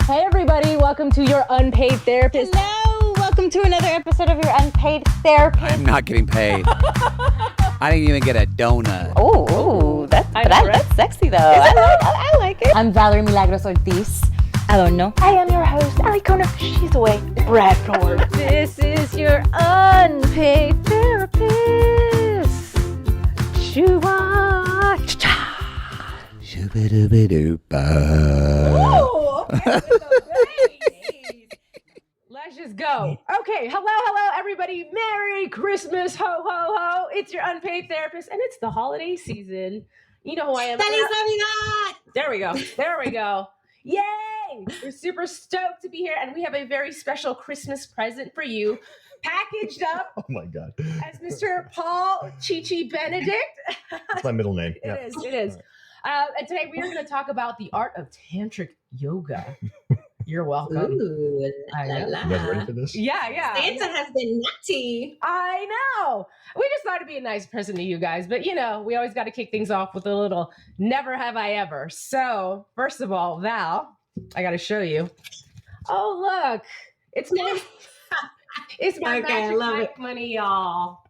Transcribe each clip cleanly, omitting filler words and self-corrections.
Hey everybody, welcome to Your Unpaid Therapist. Hello, welcome to another episode of Your Unpaid Therapist. I'm not getting paid. I didn't even get a donut. Oh, that's sexy though. I like it. I'm Valerie Milagros Ortiz. I don't know. I am your host, Ali Kona. She's away. Brad Ford. This is Your Unpaid Therapist. Shoo-wah, cha-cha. Shoo-ba-doo-ba-doo-ba. Oh, okay, let's just go. Okay, hello, everybody. Merry Christmas, ho, ho, ho. It's Your Unpaid Therapist, and it's the holiday season. You know who I am. Feliz Navidad! There we go. Yay! We're super stoked to be here, and we have a very special Christmas present for you, packaged up Oh my God. as Mr. Paul Chichi Benedict. That's my middle name. It is. And today we are going to talk about the art of Tantric yoga. You're welcome. Ooh, I know. You guys ready for this? Yeah. Santa has been nutty. I know. We just thought it'd be a nice present to you guys, but you know, we always got to kick things off with a little never have I ever. So, first of all, Val, I got to show you. Oh, look. It's my Okay, I love magic money, y'all.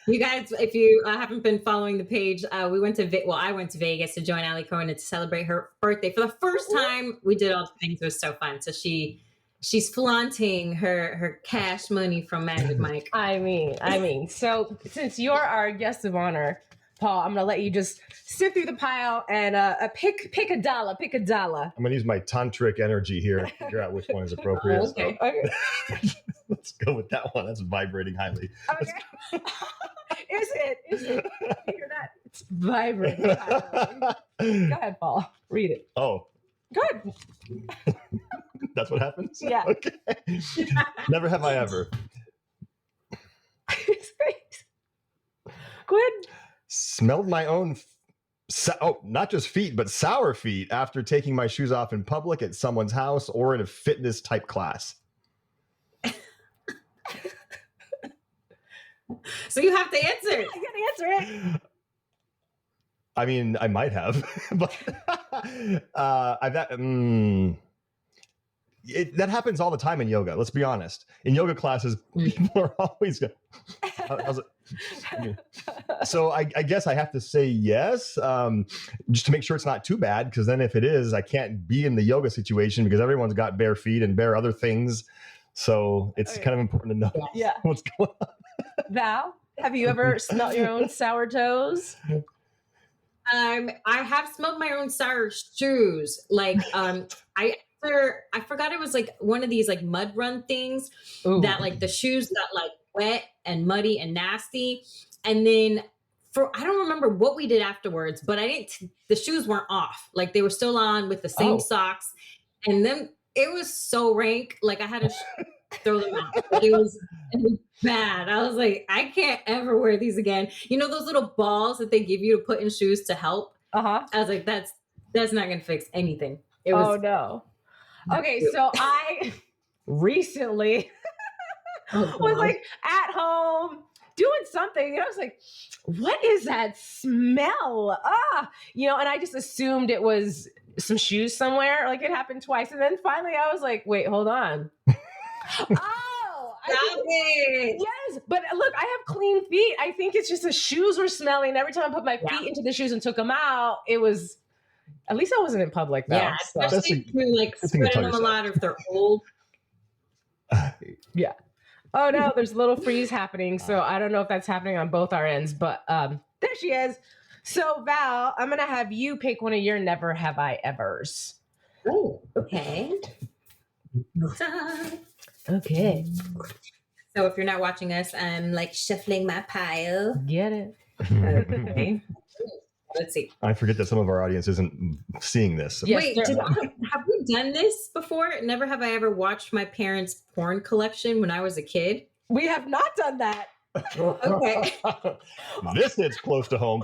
You guys, if you haven't been following the page, I went to Vegas to join Ali Kona to celebrate her birthday for the first time. We did all the things. It was so fun. So she's flaunting her cash money from Magic Mike. I mean. So since you're our guest of honor, Paul, I'm gonna let you just sift through the pile and pick a dollar. I'm going to use my tantric energy here to figure out which one is appropriate. Okay. So let's go with that one. That's vibrating highly. Okay. Is it? You hear that? It's vibrating. Go ahead, Paul. Read it. Oh, Good. that's what happens? Yeah. Okay. Never have I ever His face. Good. smelled my own, not just feet, but sour feet after taking my shoes off in public at someone's house or in a fitness type class. So you have to answer. You gotta answer it. I mean, I might have, but that happens all the time in yoga. Let's be honest. In yoga classes, people are always going. So I guess I have to say yes, just to make sure it's not too bad. Because then, if it is, I can't be in the yoga situation because everyone's got bare feet and bare other things. So it's kind of important to know what's going on. Val, have you ever smelled your own sour toes? I have smelled my own sour shoes. Like I forgot it was like one of these like mud run things. Ooh. That like the shoes got like wet and muddy and nasty. And then I don't remember what we did afterwards, but the shoes weren't off. Like they were still on with the same socks. And then it was so rank. Like I had to throw them out. Like, it was bad. I was like, I can't ever wear these again. You know, those little balls that they give you to put in shoes to help. I was like, that's not going to fix anything. It was, no. Okay, so I recently was like at home doing something, and I was like, what is that smell? And I just assumed it was some shoes somewhere. Like it happened twice. And then finally I was like, wait, hold on. Yes, but look, I have clean feet. I think it's just the shoes were smelling. Every time I put my feet into the shoes and took them out, it was, at least I wasn't in public though. Yeah, especially if you're like spreading them a lot if they're old. Yeah. Oh no, there's a little freeze happening. So I don't know if that's happening on both our ends, but there she is. So Val, I'm gonna have you pick one of your never have I evers. Oh, okay. Okay. So if you're not watching us, I'm like shuffling my pile. Get it. Okay. Let's see. I forget that some of our audience isn't seeing this. Yes, wait, have we done this before? Never have I ever watched my parents' porn collection when I was a kid. We have not done that. Okay. This hits close to home.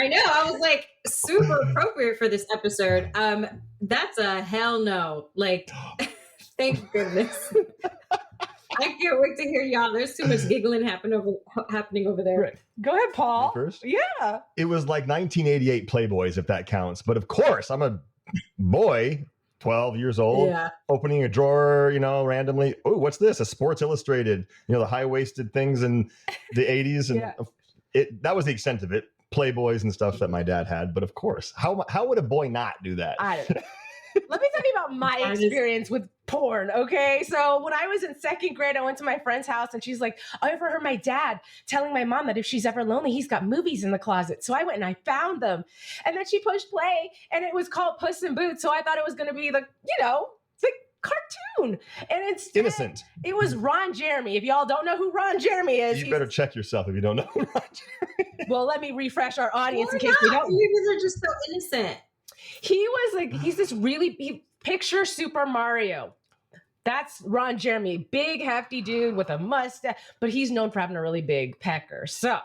I know. I was like super appropriate for this episode. That's a hell no. Like, thank goodness. I can't wait to hear y'all. There's too much giggling happening over there. Right. Go ahead, Paul. First? Yeah. It was like 1988 Playboys, if that counts. But of course, I'm a boy, 12 years old, opening a drawer, randomly. Oh, what's this? A Sports Illustrated, the high-waisted things in the 80s. And that was the extent of it. Playboys and stuff that my dad had. But of course, how would a boy not do that? I don't know. Let me tell you about my experience with porn, okay? So when I was in second grade, I went to my friend's house and she's like, I overheard my dad telling my mom that if she's ever lonely, he's got movies in the closet. So I went and I found them. And then she pushed play and it was called Puss in Boots. So I thought it was going to be the cartoon. And it's innocent. It was Ron Jeremy. If y'all don't know who Ron Jeremy is, you better check yourself if you don't know who Ron Jeremy is. Well, let me refresh our audience in case we don't. You guys are just so innocent. He was like, he's this picture Super Mario. That's Ron Jeremy, big hefty dude with a mustache, but he's known for having a really big pecker. So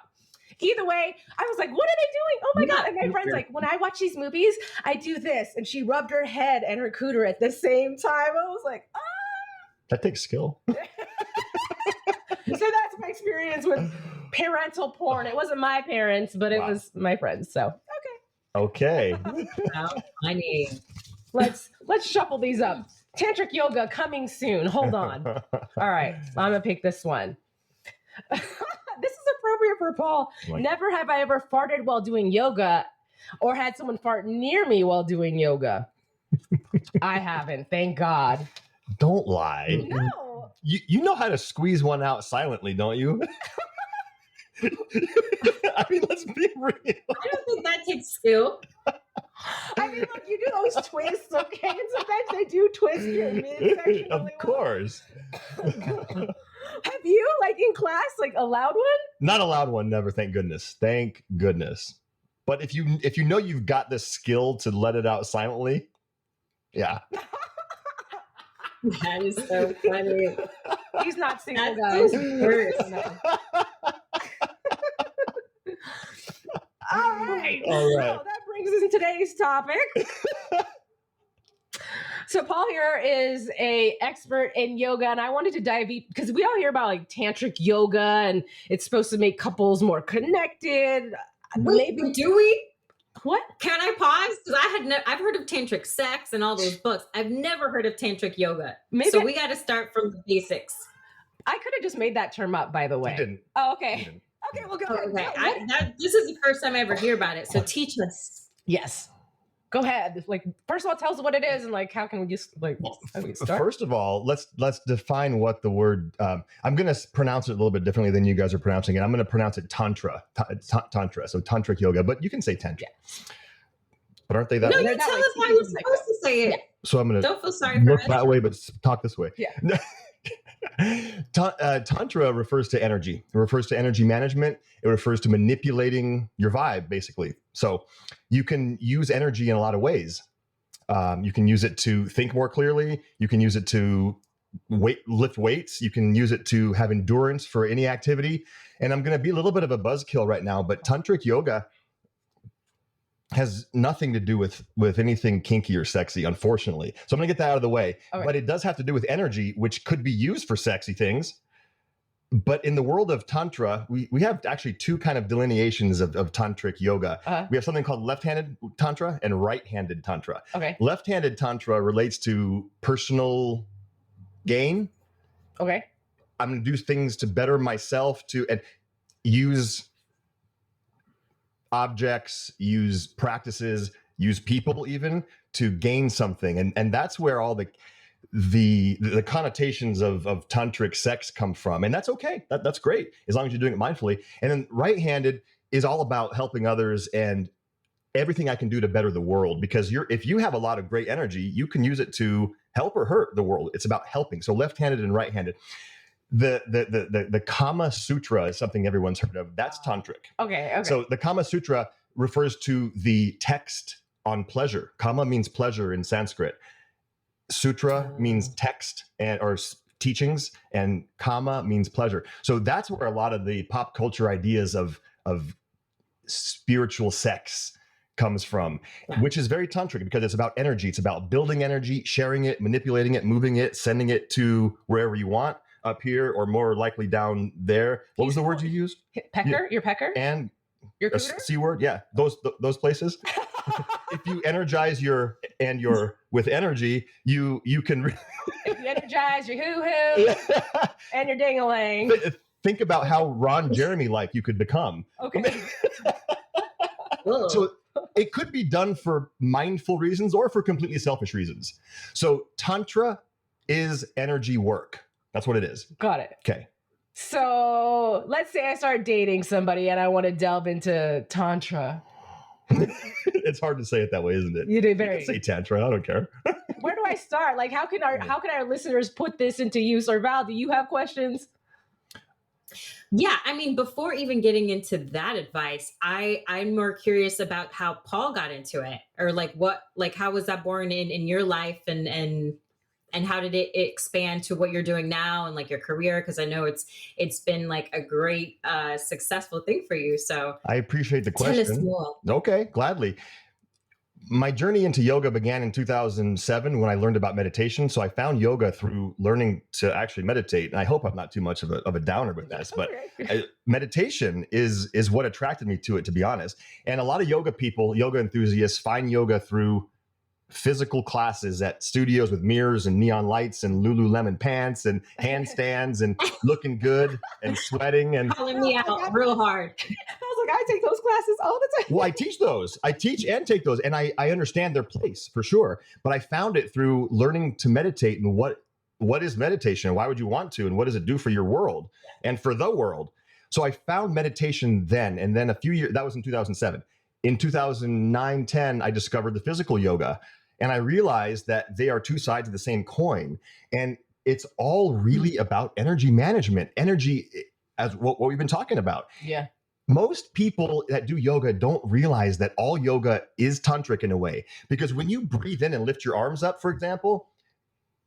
either way, I was like, what are they doing? Oh my God. And my friend's like, when I watch these movies, I do this. And she rubbed her head and her cooter at the same time. I was like, oh. That takes skill. So that's my experience with parental porn. It wasn't my parents, but it was my friends. So, okay. Funny. Let's shuffle these up. Tantric yoga coming soon. Hold on. All right. I'm going to pick this one. This is appropriate for Paul. Never have I ever farted while doing yoga or had someone fart near me while doing yoga. I haven't. Thank God. Don't lie. No. You know how to squeeze one out silently, don't you? I mean, let's be real. I don't think that takes skill. I mean, look, you do those twists, okay? And sometimes they do twist your midsection. Of course. Have you, in class, a loud one? Not a loud one, never. Thank goodness. Thank goodness. But if you know you've got the skill to let it out silently, yeah. That is so funny. He's not single, guys. All right. So that brings us to today's topic. So Paul here is an expert in yoga, and I wanted to dive deep because we all hear about tantric yoga, and it's supposed to make couples more connected. Maybe do we? What? Can I pause? Because I've heard of tantric sex and all those books. I've never heard of tantric yoga. So we got to start from the basics. I could have just made that term up, by the way. You didn't. Oh, okay. Okay, we'll go. Okay. This is the first time I ever hear about it. So teach us. Yes. Go ahead. First of all, tell us what it is, and how can we just how do we start? First of all, let's define what the word. I'm going to pronounce it a little bit differently than you guys are pronouncing it. I'm going to pronounce it tantra, tantra. So tantric yoga, but you can say tantra. Yeah. But aren't they that? No, you tell us how you're supposed to say it. Yeah. So I'm going to don't feel sorry for look us. That way, but talk this way. Yeah. Tantra refers to energy. It refers to energy management. It refers to manipulating your vibe, basically. So you can use energy in a lot of ways. You can use it to think more clearly. You can use it to lift weights. You can use it to have endurance for any activity. And I'm going to be a little bit of a buzzkill right now, but tantric yoga has nothing to do with anything kinky or sexy, unfortunately. So I'm gonna get that out of the way. Okay. But it does have to do with energy, which could be used for sexy things. But in the world of Tantra, we have actually two kind of delineations of tantric yoga. We have something called left-handed Tantra and right-handed Tantra. Okay. Left-handed Tantra relates to personal gain. Okay. I'm gonna do things to better myself and use objects, use practices, use people even to gain something. And that's where all the connotations of tantric sex come from. And that's okay. That's great, as long as you're doing it mindfully. And then right-handed is all about helping others and everything I can do to better the world. Because if you have a lot of great energy, you can use it to help or hurt the world. It's about helping. So left-handed and right-handed. The Kama Sutra is something everyone's heard of. That's tantric. Okay. So the Kama Sutra refers to the text on pleasure. Kama means pleasure in Sanskrit. Sutra means text or teachings, and Kama means pleasure. So that's where a lot of the pop culture ideas of spiritual sex comes from, which is very tantric because it's about energy. It's about building energy, sharing it, manipulating it, moving it, sending it to wherever you want. Up here or more likely down there. What was the word you used? Pecker? Your pecker? And Your a cooter? C word. Yeah. Those places. If you energize your with energy, you can If you energize your hoo-hoo and your ding-a-ling. think about how Ron Jeremy like you could become. Okay. So it could be done for mindful reasons or for completely selfish reasons. So Tantra is energy work. That's what it is. Got it. Okay. So let's say I start dating somebody and I want to delve into Tantra. It's hard to say it that way, isn't it? You do You very. can say Tantra. I don't care. Where do I start? Like, how can our listeners put this into use? Or Val, do you have questions? Yeah, I mean, before even getting into that advice, I'm more curious about how Paul got into it, or how was that born in your life, and how did it expand to what you're doing now and like your career? Because I know it's been like a great successful thing for you. So I appreciate the tell us question. more. Okay, gladly. My journey into yoga began in 2007 when I learned about meditation. So I found yoga through learning to actually meditate. And I hope I'm not too much of a downer with this, but meditation is what attracted me to it, to be honest. And a lot of yoga enthusiasts find yoga through physical classes at studios with mirrors and neon lights and Lululemon pants and handstands and looking good and sweating and calling me out real hard. I was like, I take those classes all the time. Well, I teach those. I teach and take those, and I understand their place for sure. But I found it through learning to meditate and what is meditation and why would you want to and what does it do for your world and for the world. So I found meditation then, and then a few years, that was in 2007. In 2009, 10, I discovered the physical yoga. And I realized that they are two sides of the same coin. And it's all really about energy management, energy as what we've been talking about. Yeah. Most people that do yoga don't realize that all yoga is tantric in a way, because when you breathe in and lift your arms up, for example,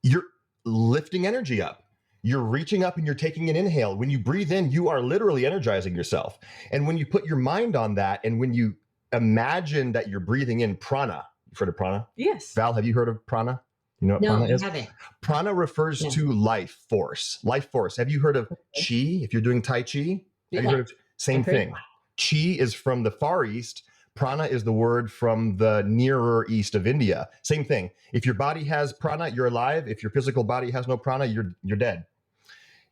you're lifting energy up. You're reaching up and you're taking an inhale. When you breathe in, you are literally energizing yourself. And when you put your mind on that, and when you imagine that you're breathing in prana, you've heard of prana? Yes. Val, have you heard of prana? You know what No, prana is? I haven't. Prana refers to life force. Life force. Have you heard of chi? If you're doing Tai Chi, have you heard of same thing? Chi is from the Far East. Prana is the word from the nearer east of India. Same thing. If your body has prana, you're alive. If your physical body has no prana, you're dead.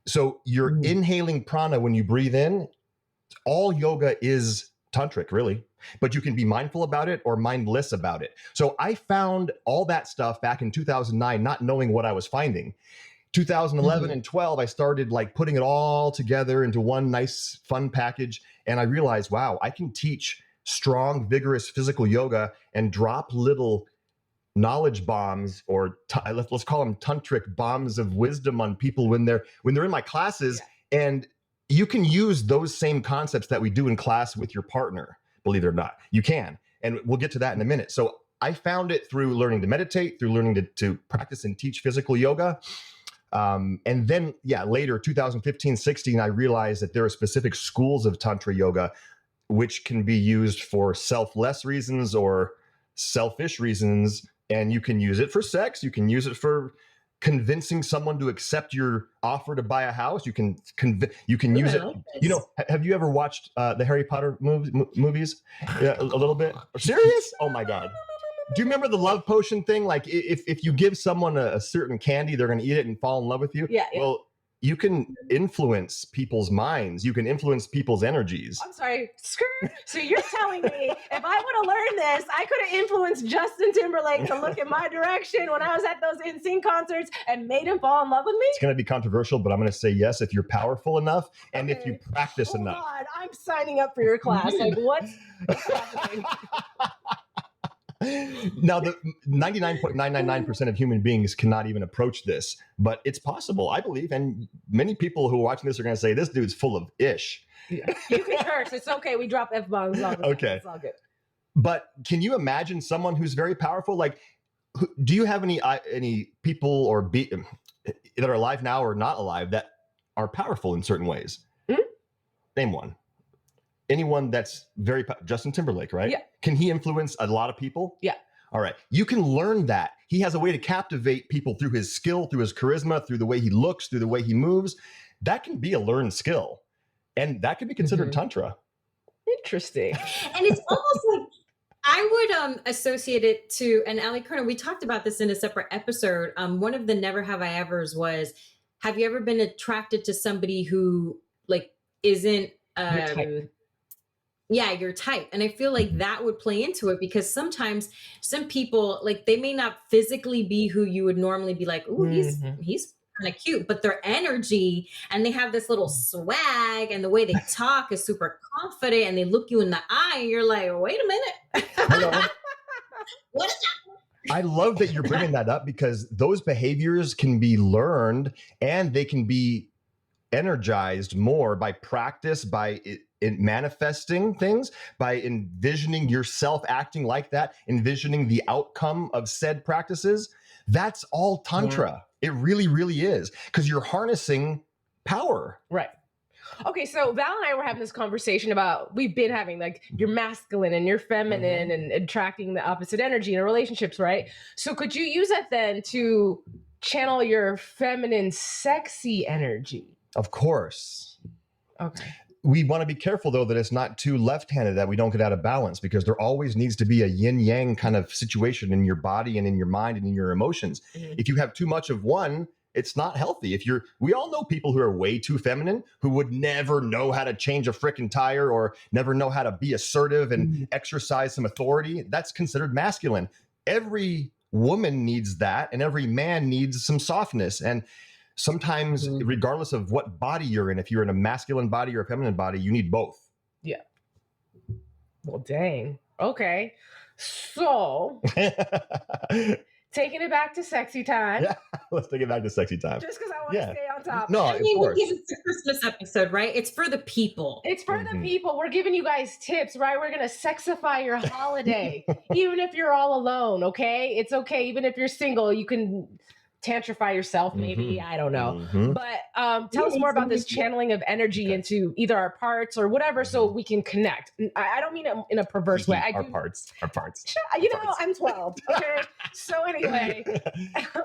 So you're inhaling prana when you breathe in. All yoga is tantric, really, but you can be mindful about it or mindless about it. So I found all that stuff back in 2009, not knowing what I was finding. 2011 and 12, I started like putting it all together into one nice, fun package. And I realized, wow, I can teach strong, vigorous physical yoga and drop little knowledge bombs, or let's call them tantric bombs of wisdom on people when they're in my classes. Yeah. And you can use those same concepts that we do in class with your partner, believe it or not. You can. And we'll get to that in a minute. So I found it through learning to meditate, through learning to practice and teach physical yoga. And then, later, 2015, 16, I realized that there are specific schools of Tantra yoga, which can be used for selfless reasons or selfish reasons. And you can use it for sex. You can use it for convincing someone to accept your offer to buy a house. You can use it. You know, have you ever watched the Harry Potter movies? Yeah, a little bit. Serious? Oh my God. Do you remember the love potion thing? Like if you give someone a certain candy, they're going to eat it and fall in love with you. Yeah. Well, you can influence people's minds. You can influence people's energies. I'm sorry. So you're telling me if I would have learned this, I could have influenced Justin Timberlake to look in my direction when I was at those NSYNC concerts and made him fall in love with me? It's going to be controversial, but I'm going to say yes if you're powerful enough and if you practice enough. God, I'm signing up for your class. Like, what's happening? Now, the 99.999% of human beings cannot even approach this, but it's possible, I believe. And many people who are watching this are going to say, this dude's full of ish. Yeah. You can curse. It's okay. We drop F-bombs all the time. Okay. It's all good. But can you imagine someone who's very powerful? Like, do you have any people or that are alive now or not alive that are powerful in certain ways? Mm-hmm. Name one. Anyone that's very Justin Timberlake, right? Yeah. Can he influence a lot of people? Yeah. All right. You can learn that. He has a way to captivate people through his skill, through his charisma, through the way he looks, through the way he moves. That can be a learned skill. And that can be considered Tantra. Interesting. And it's almost like I would associate it to, and Ali Kerner, we talked about this in a separate episode. One of the never have I ever's was, have you ever been attracted to somebody who like isn't your type? And I feel like that would play into it, because sometimes some people, like, they may not physically be who you would normally be like, ooh, he's kind of cute, but their energy, and they have this little swag, and the way they talk is super confident, and they look you in the eye, and you're like, wait a minute. What is that? I love that you're bringing that up, because those behaviors can be learned, and they can be energized more by practice, by in manifesting things, by envisioning yourself acting like that, envisioning the outcome of said practices. That's all Tantra. It really, really is, because you're harnessing power. Right. Okay, so Val and I were having this conversation about, we've been having like your masculine and your feminine and attracting the opposite energy in relationships, right? So could you use that then to channel your feminine sexy energy? Of course. Okay. We want to be careful, though, that it's not too left-handed, that we don't get out of balance, because there always needs to be a yin-yang kind of situation in your body and in your mind and in your emotions. If you have too much of one, it's not healthy. We all know people who are way too feminine, who would never know how to change a freaking tire or never know how to be assertive and exercise some authority. That's considered masculine. Every woman needs that, and every man needs some softness. And sometimes, regardless of what body you're in, if you're in a masculine body or a feminine body, you need both. Yeah. Well, dang. Okay. So, taking it back to sexy time. Yeah, let's take it back to sexy time. Just because I want to stay on top. No, I mean, of course. because it's a Christmas episode, right? It's for the people. It's for the people. We're giving you guys tips, right? We're going to sexify your holiday, even if you're all alone, okay? It's okay. Even if you're single, you can tantrify yourself, maybe. I don't know. But tell us more about this channeling of energy into either our parts or whatever, so we can connect. I don't mean it in a perverse way. Our parts. You know, I'm 12. Okay. So anyway.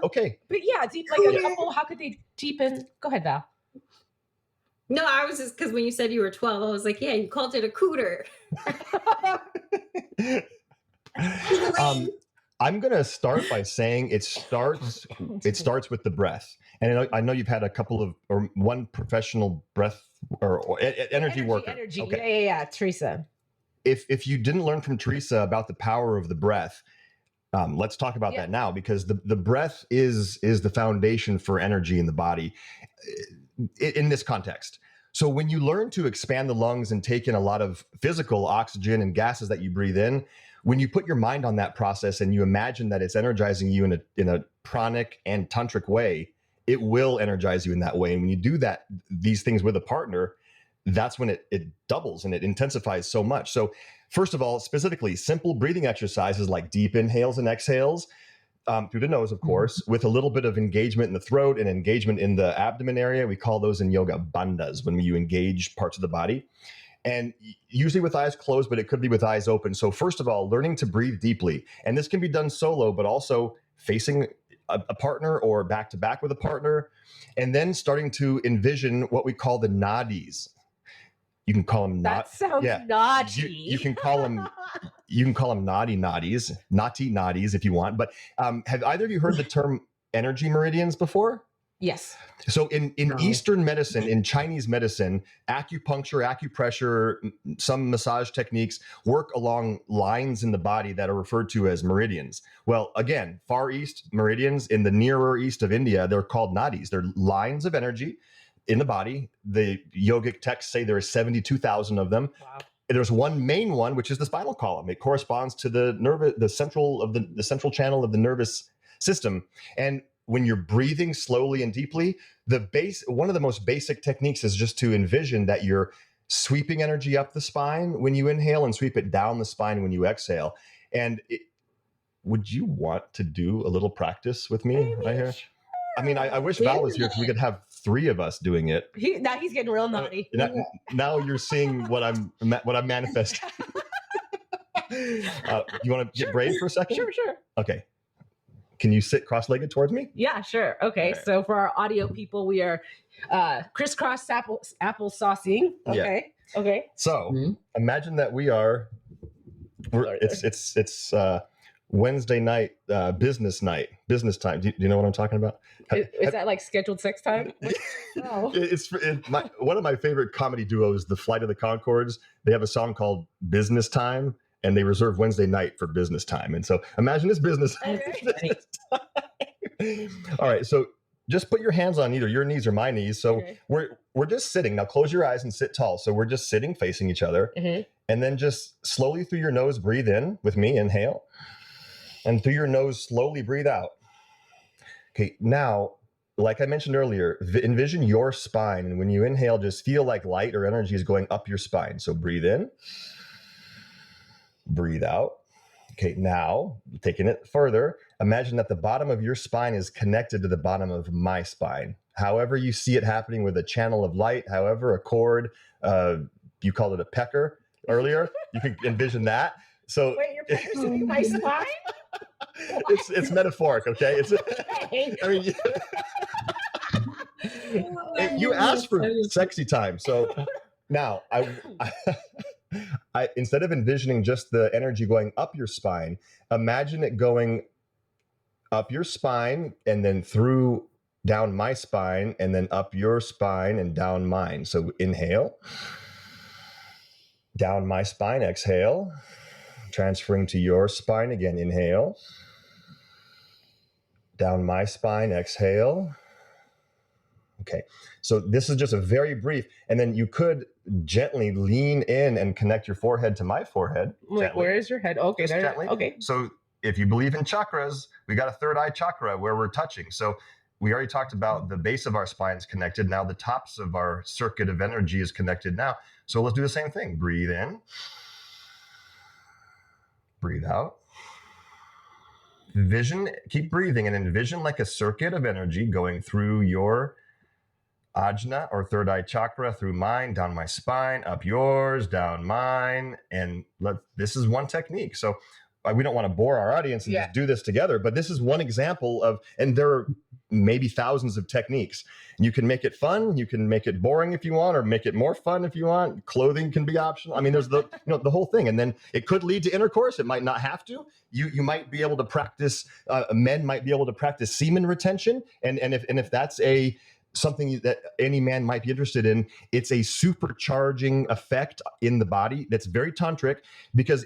Okay. But yeah, deep, like a couple, how could they deepen? Go ahead, Val. No, I was just, because when you said you were 12, I was like, yeah, you called it a cooter. I'm going to start by saying it starts with the breath. And I know you've had a couple of, or one professional breath or energy worker. Energy. Okay. Yeah. Teresa. If you didn't learn from Teresa about the power of the breath, let's talk about that now, because the breath is the foundation for energy in the body in this context. So when you learn to expand the lungs and take in a lot of physical oxygen and gases that you breathe in, when you put your mind on that process and you imagine that it's energizing you in a pranic and tantric way, it will energize you in that way. And when you do that, these things with a partner, that's when it doubles and it intensifies so much. So first of all, specifically, simple breathing exercises like deep inhales and exhales through the nose, of course, with a little bit of engagement in the throat and engagement in the abdomen area. We call those in yoga bandhas, when you engage parts of the body. And usually with eyes closed, but it could be with eyes open. So first of all, learning to breathe deeply. And this can be done solo, but also facing a partner or back to back with a partner. And then starting to envision what we call the nadis. You can call them that sounds naughty. You can call them naughty nadis if you want. But have either of you heard the term energy meridians before? Yes. So in Eastern medicine, in Chinese medicine, acupuncture, acupressure, some massage techniques work along lines in the body that are referred to as meridians. Well, again, Far East meridians, in the nearer east of India, they're called nadis. They're lines of energy in the body. The yogic texts say there are 72,000 of them. Wow. There's one main one, which is the spinal column. It corresponds to the central channel of the nervous system. And when you're breathing slowly and deeply, one of the most basic techniques is just to envision that you're sweeping energy up the spine when you inhale and sweep it down the spine when you exhale. And would you want to do a little practice with me right here? I mean, I wish Val was here because we could have 3 of us doing it. Now he's getting real naughty. Now you're seeing what I'm manifesting. You want to get brave for a second? Sure. Okay. Can you sit cross-legged towards me? Yeah, sure. Okay. Right. So for our audio people, we are crisscross apple saucing. Okay. Okay. So imagine that it's Wednesday night, business time. Do you know what I'm talking about? Is that like scheduled sex time? Oh. One of my favorite comedy duos, the Flight of the Conchords. They have a song called Business Time, and they reserve Wednesday night for business time. And so imagine this business. Okay. All right, so just put your hands on either your knees or my knees. So we're just sitting. Now close your eyes and sit tall. So we're just sitting facing each other. And then just slowly through your nose, breathe in with me, inhale. And through your nose, slowly breathe out. Okay, now, like I mentioned earlier, envision your spine. And when you inhale, just feel like light or energy is going up your spine. So breathe in, breathe out. Okay, now, taking it further, imagine that the bottom of your spine is connected to the bottom of my spine. However you see it happening with a channel of light, however a cord, you called it a pecker earlier, you can envision that. So wait, your pecker's in my spine? It's metaphoric, okay? I mean, you asked for sexy time, so now I instead of envisioning just the energy going up your spine, imagine it going up your spine and then through down my spine and then up your spine and down mine. So inhale, down my spine, exhale, transferring to your spine again, inhale, down my spine, exhale. Okay, so this is just a very brief, and then you could gently lean in and connect your forehead to my forehead. Wait, where is your head? Okay, there. Gently. Okay. So if you believe in chakras, we got a third eye chakra where we're touching. So we already talked about the base of our spine is connected. Now the tops of our circuit of energy is connected now. So let's do the same thing. Breathe in. Breathe out. Keep breathing and envision like a circuit of energy going through your ajna or third eye chakra, through mine, down my spine, up yours, down mine. And this is one technique. So we don't want to bore our audience and just do this together, but this is one example of, and there are maybe thousands of techniques. You can make it fun. You can make it boring if you want, or make it more fun if you want. Clothing can be optional. I mean, there's the whole thing. And then it could lead to intercourse. It might not have to. You might be able to practice, men might be able to practice semen retention. And if that's something that any man might be interested in, it's a supercharging effect in the body that's very tantric, because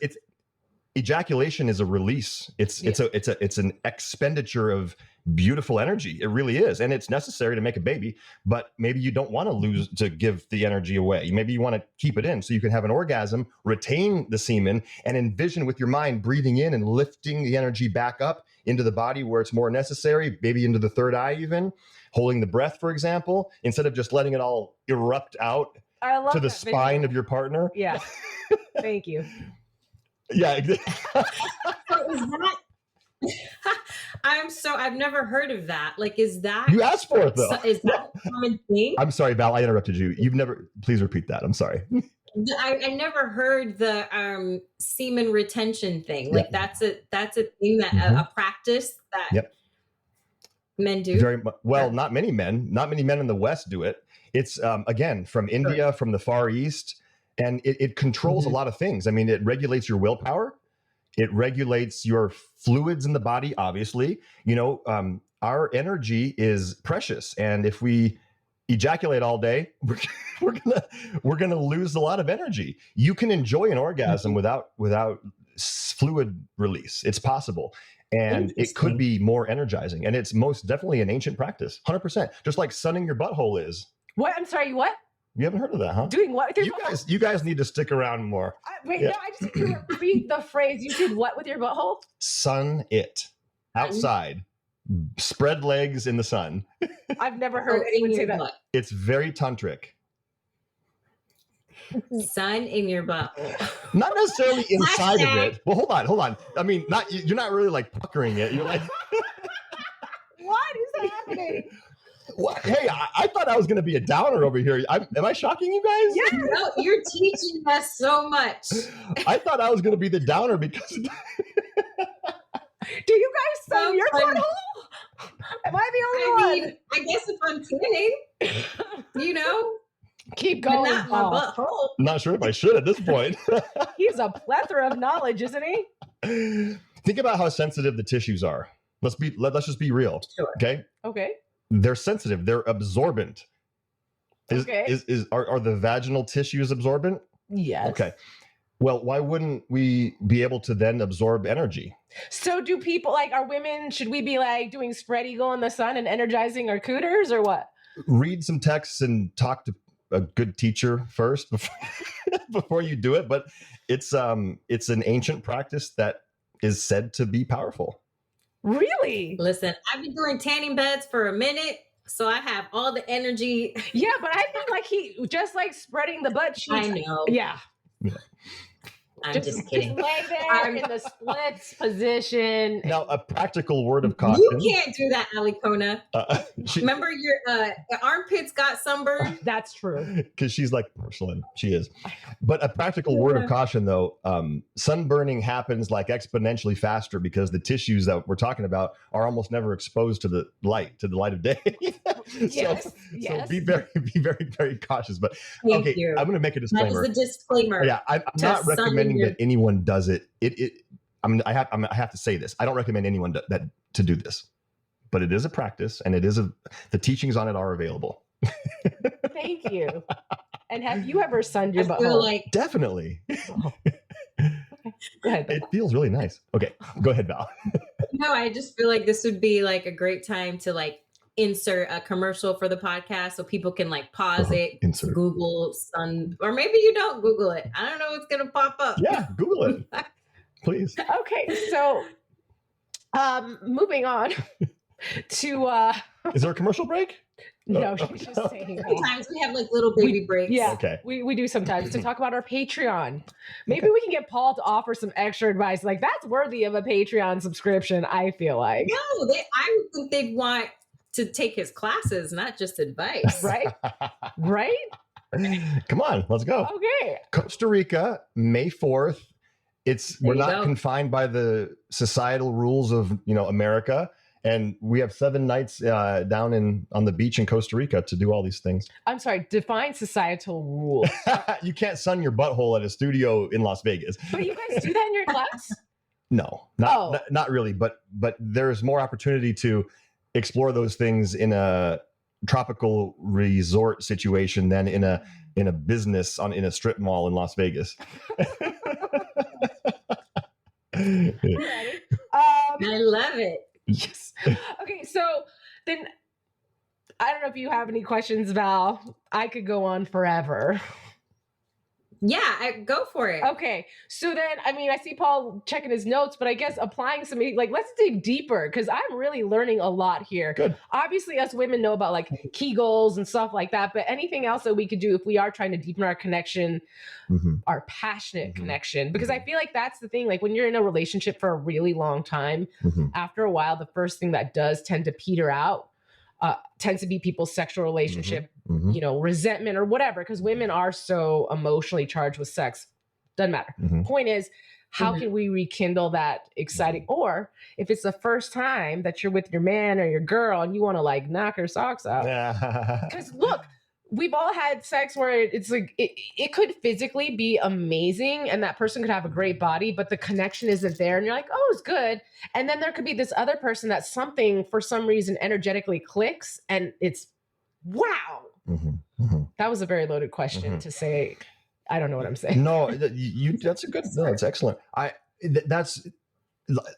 ejaculation is a release. It's an expenditure of beautiful energy. It really is. And it's necessary to make a baby, but maybe you don't want to give the energy away. Maybe you want to keep it in so you can have an orgasm, retain the semen, and envision with your mind breathing in and lifting the energy back up into the body where it's more necessary, maybe into the third eye even, holding the breath, for example, instead of just letting it all erupt out to the spine of your partner. Yeah. Thank you. Yeah. So is that? I've never heard of that. Like, is that? You asked for it though. Is that a common thing? I'm sorry, Val, I interrupted you. Please repeat that. I'm sorry. I never heard the semen retention thing. Like that's a thing that a practice that men do. Very well, not many men in the West do it. It's again from India, from the Far East, and it controls a lot of things. I mean, it regulates your willpower. It regulates your fluids in the body. Obviously, our energy is precious, and if we ejaculate all day, we're gonna lose a lot of energy. You can enjoy an orgasm without fluid release. It's possible. And it could be more energizing. And it's most definitely an ancient practice, 100%. Just like sunning your butthole is. What? I'm sorry, what? You haven't heard of that, huh? Doing what with your butthole? You guys need to stick around more. No, I just need to repeat the phrase. You did what with your butthole? Sun it. Outside. Spread legs in the sun. I've never heard anyone say that. It's very tantric. Sun in your butt. Not necessarily inside of it. Well, hold on. I mean, you're not really like puckering it. You're like, what is happening? What? Hey, I thought I was going to be a downer over here. Am I shocking you guys? Yeah, no, you're teaching us so much. I thought I was going to be the downer because. Do you guys sun your butthole? Am I the only one? I guess if I'm kidding, keep going. not my butthole. Not sure if I should at this point. He's a plethora of knowledge, isn't he? Think about how sensitive the tissues are. Let's just be real. Sure. Okay. They're sensitive. They're absorbent. Okay. Are the vaginal tissues absorbent? Yes. Okay. Well, why wouldn't we be able to then absorb energy? So do people should we be like doing spread eagle in the sun and energizing our cooters or what? Read some texts and talk to a good teacher first before you do it. But it's an ancient practice that is said to be powerful. Really? Listen, I've been doing tanning beds for a minute, so I have all the energy. Yeah, but I think like he just like spreading the butt cheeks. I know. Yeah. I'm just kidding. Just lay there in the splits position. Now, a practical word of caution. You can't do that, Alicona. Remember your armpits got sunburned? That's true. Because she's like porcelain. She is. But a practical word of caution, though, sunburning happens like exponentially faster because the tissues that we're talking about are almost never exposed to the light of day. Yes. So be very, very cautious. But Thank okay, you. I'm going to make a disclaimer. That is a disclaimer. Yeah, I'm not recommending that anyone does it. I have to say this. I don't recommend anyone to do this, but it is a practice, and the teachings on it are available. Thank you. And have you ever sunned your I feel butthole? like Definitely. Okay. Go ahead. It feels really nice. Okay, go ahead, Val. no, I just feel like this would be like a great time to like insert a commercial for the podcast so people can like pause it, insert. Google sun, or maybe you don't Google it. I don't know what's gonna pop up. Yeah, Google it, please. Okay, so moving on to Is there a commercial break? no, she's just saying Sometimes we have like little baby breaks. yeah, Okay. we do sometimes to talk about our Patreon. Maybe we can get Paul to offer some extra advice. Like that's worthy of a Patreon subscription, I feel like. No, I would think they'd want to take his classes, not just advice. Right? Right? Come on, let's go. Okay. Costa Rica, May 4th. We're not confined by the societal rules of America, and we have 7 nights down on the beach in Costa Rica to do all these things. I'm sorry, define societal rules. You can't sun your butthole at a studio in Las Vegas. But you guys do that in your class? No, not really. But there's more opportunity to explore those things in a tropical resort situation than in a business in a strip mall in Las Vegas. I love it. Yes. Okay, so then I don't know if you have any questions, Val. I could go on forever. Yeah, go for it. Okay, so then, I see Paul checking his notes, but I guess applying some, let's dig deeper because I'm really learning a lot here. Good. Obviously, us women know about Kegels and stuff like that, but anything else that we could do if we are trying to deepen our connection, our passionate connection, because I feel like that's the thing. Like when you're in a relationship for a really long time, after a while, the first thing that does tend to peter out tends to be people's sexual relationship, resentment or whatever, because women are so emotionally charged with sex. Doesn't matter. Point is, how can we rekindle that exciting, or if it's the first time that you're with your man or your girl and you want to knock her socks out. Because look, we've all had sex where it's it could physically be amazing and that person could have a great body, but the connection isn't there. And you're like, oh, it's good. And then there could be this other person that something for some reason energetically clicks and it's wow. That was a very loaded question to say. I don't know what I'm saying. No, that's a good, that's excellent. I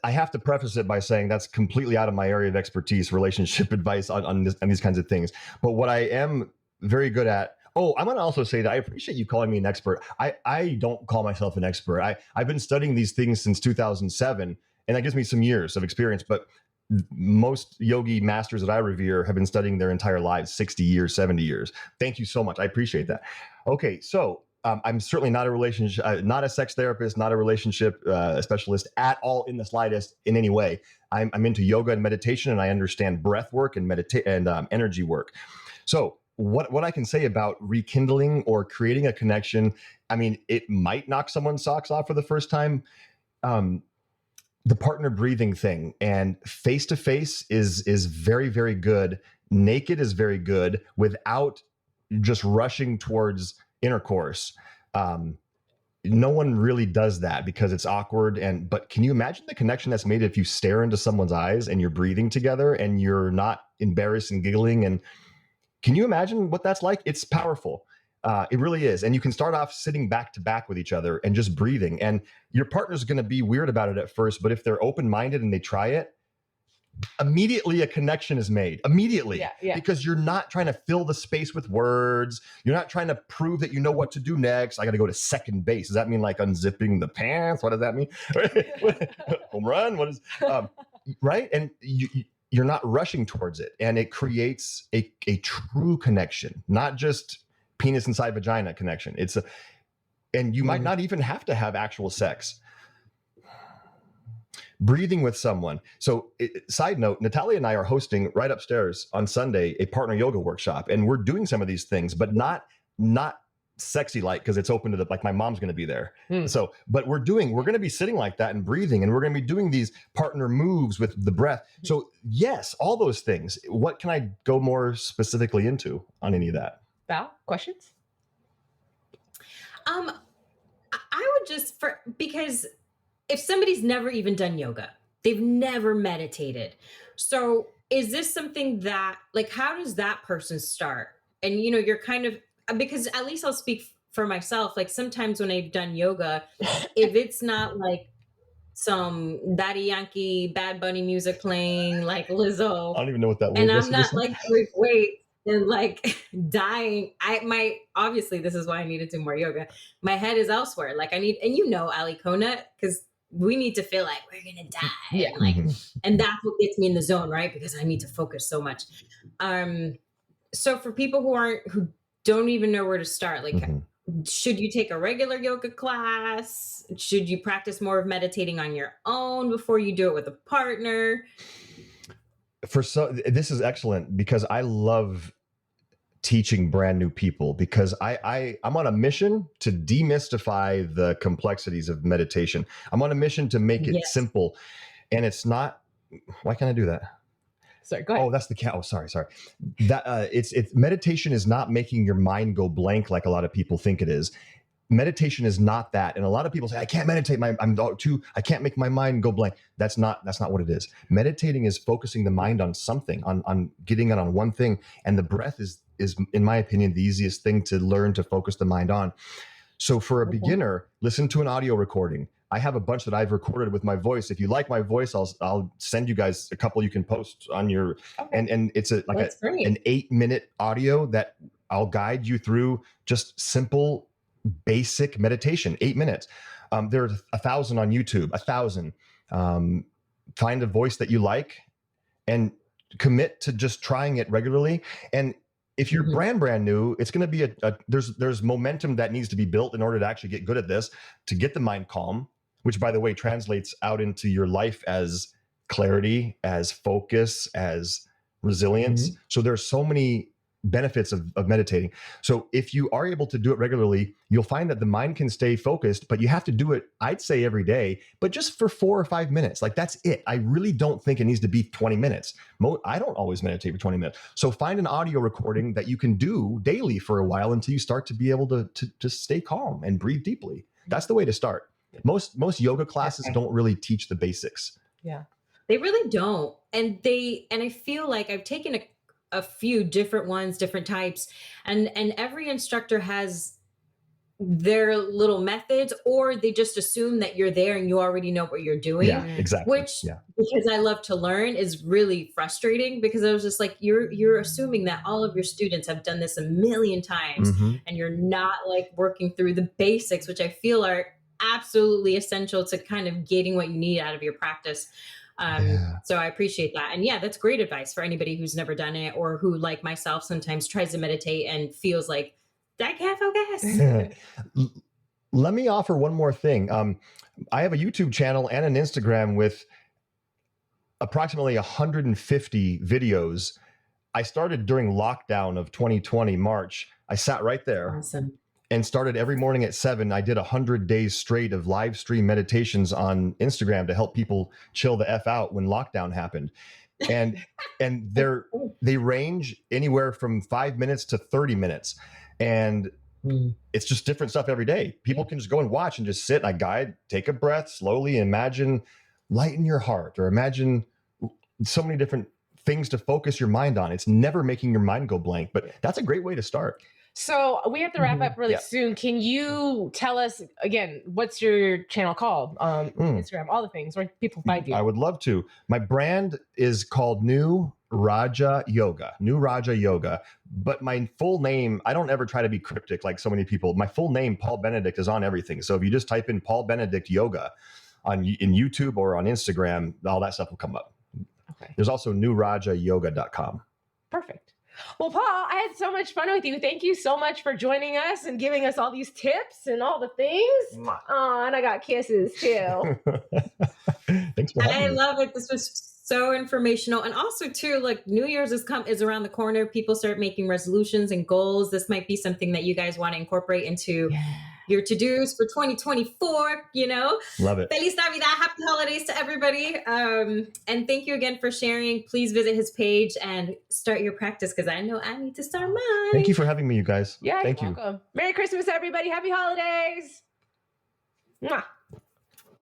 have to preface it by saying that's completely out of my area of expertise, relationship advice on these kinds of things. But what I am very good at. Oh, I'm going to also say that I appreciate you calling me an expert. I don't call myself an expert. I've been studying these things since 2007, and that gives me some years of experience. But most yogi masters that I revere have been studying their entire lives, 60 years, 70 years. Thank you so much. I appreciate that. Okay, so I'm certainly not a sex therapist, not a relationship specialist at all in the slightest in any way. I'm into yoga and meditation, and I understand breath work and energy work. So what I can say about rekindling or creating a connection, it might knock someone's socks off for the first time. The partner breathing thing, and face to face is very, very good. Naked is very good without just rushing towards intercourse. No one really does that because it's awkward. But can you imagine the connection that's made if you stare into someone's eyes and you're breathing together and you're not embarrassed and giggling? And can you imagine what that's like? It's powerful. It really is. And you can start off sitting back to back with each other and just breathing. And your partner's going to be weird about it at first, but if they're open-minded and they try it, immediately a connection is made. Immediately. Because you're not trying to fill the space with words. You're not trying to prove that you know what to do next. I got to go to second base. Does that mean like unzipping the pants? What does that mean? Home run? What is right? And you're not rushing towards it. And it creates a true connection, not just penis inside vagina connection. And you might not even have to have actual sex. Breathing with someone. So side note, Natalia and I are hosting right upstairs on Sunday a partner yoga workshop, and we're doing some of these things, but not sexy like, because it's open to like my mom's going to be there. So, but we're going to be sitting like that and breathing, and we're going to be doing these partner moves with the breath. So yes, all those things. What can I go more specifically into on any of that? Val, questions? I would because if somebody's never even done yoga, they've never meditated. So is this something that, like, how does that person start? And, you're kind of, because at least I'll speak for myself. Like sometimes when I've done yoga, if it's not like some Daddy Yankee, Bad Bunny music playing, like Lizzo. I don't even know what that was. And I'm not like doing weights and like dying. Obviously this is why I need to do more yoga. My head is elsewhere. Like and Ali Kona, because we need to feel like we're gonna die. Yeah. And that's what gets me in the zone, right? Because I need to focus so much. So for people who don't even know where to start, like should you take a regular yoga class? Should you practice more of meditating on your own before you do it with a partner? This is excellent because I love teaching brand new people, because I'm on a mission to demystify the complexities of meditation. I'm on a mission to make it simple, and it's not. Why can't I do that? Sorry, go ahead. Oh, that's the cat. Oh, sorry. That it's meditation is not making your mind go blank like a lot of people think it is. Meditation is not that. And a lot of people say, I can't meditate. I can't make my mind go blank. That's not what it is. Meditating is focusing the mind on something, on getting it on one thing. And the breath is, in my opinion, the easiest thing to learn to focus the mind on. So for a beginner, listen to an audio recording. I have a bunch that I've recorded with my voice. If you like my voice, I'll send you guys a couple you can post on your, and it's an 8-minute audio that I'll guide you through just simple, basic meditation, 8 minutes. There's 1,000 on YouTube, 1,000. Find a voice that you like and commit to just trying it regularly. And if you're brand new, it's going to be there's momentum that needs to be built in order to actually get good at this, to get the mind calm, which by the way, translates out into your life as clarity, as focus, as resilience. So there's so many benefits of meditating. So if you are able to do it regularly, you'll find that the mind can stay focused, but you have to do it, I'd say every day, but just for 4 or 5 minutes. Like that's it. I really don't think it needs to be 20 minutes. I don't always meditate for 20 minutes. So find an audio recording that you can do daily for a while until you start to be able to just stay calm and breathe deeply. That's the way to start. Most yoga classes don't really teach the basics. Yeah. They really don't. And I feel like I've taken a few different ones, different types, and every instructor has their little methods, or they just assume that you're there and you already know what you're doing. Yeah, exactly. Which, because I love to learn, is really frustrating, because I was just like, you're assuming that all of your students have done this a million times, and you're not like working through the basics, which I feel are absolutely essential to kind of getting what you need out of your practice. So I appreciate that. And that's great advice for anybody who's never done it, or who, like myself, sometimes tries to meditate and feels like I can't focus. Let me offer one more thing. I have a YouTube channel and an Instagram with approximately 150 videos. I started during lockdown of 2020, March. I sat right there. Awesome. And started every morning at 7. I did 100 days straight of live stream meditations on Instagram to help people chill the F out when lockdown happened. And they range anywhere from 5 minutes to 30 minutes. And It's just different stuff every day. People can just go and watch and just sit and I guide, take a breath slowly, imagine lighten your heart or imagine so many different things to focus your mind on. It's never making your mind go blank, but that's a great way to start. So we have to wrap up really soon. Can you tell us again, what's your channel called? Instagram, all the things where people find you. I would love to. My brand is called New Raja Yoga, but my full name, I don't ever try to be cryptic like so many people. My full name, Paul Benedict, is on everything. So if you just type in Paul Benedict Yoga in YouTube or on Instagram, all that stuff will come up. Okay. There's also newrajayoga.com. Perfect. Well, Paul, I had so much fun with you. Thank you so much for joining us and giving us all these tips and all the things. Oh, and I got kisses too. Thanks for having me. I love it. This was so informational. And also too, like New Year's is around the corner. People start making resolutions and goals. This might be something that you guys want to incorporate into your to-dos for 2024, you know? Love it. Feliz Navidad. Happy holidays to everybody. And thank you again for sharing. Please visit his page and start your practice because I know I need to start mine. Thank you for having me, you guys. Yeah, Thank you. Welcome. Merry Christmas, everybody. Happy holidays. Mwah.